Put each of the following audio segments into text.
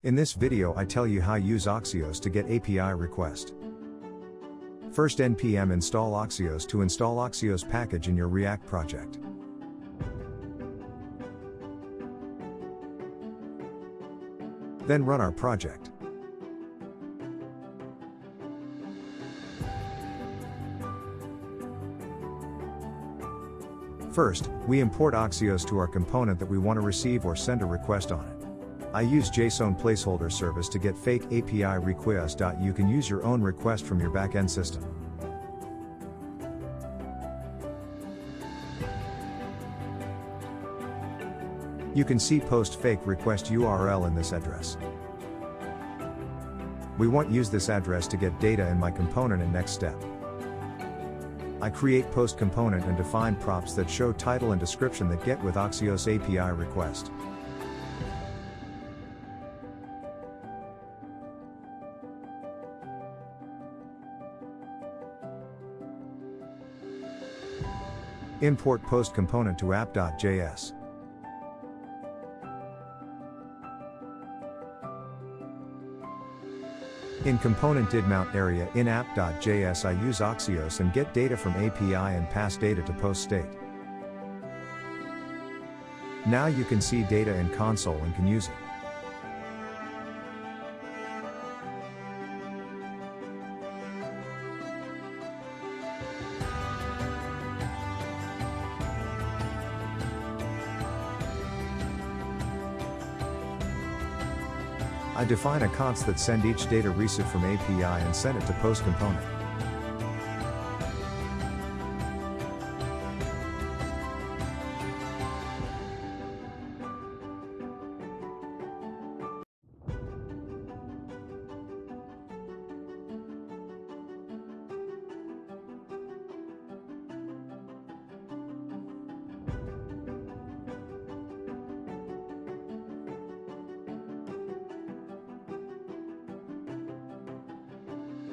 In this video I tell you how use Axios to get API request. First npm install Axios to install Axios package in your React project. Then run our project. First, we import Axios to our component that we want to receive or send a request on it. I use JSON placeholder service to get fake API request. You can use your own request from your backend system. You can see post fake request URL in this address. We want use this address to get data in my component in next step. I create post component and define props that show title and description that get with Axios API request. Import post component to app.js. In component did mount area in app.js I use Axios and get data from API and pass data to post state. Now you can see data in console and can use it. I define a const that send each data receipt from API and send it to post component.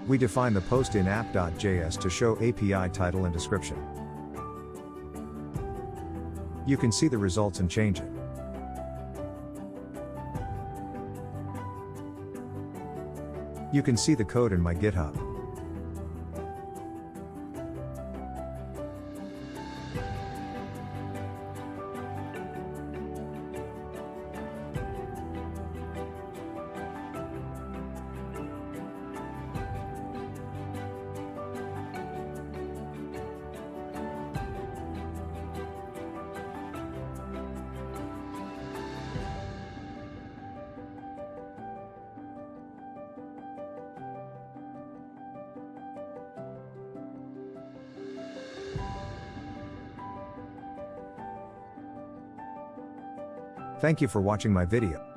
We define the post in app.js to show API title and description. You can see the results and change it. You can see the code in my GitHub. Thank you for watching my video.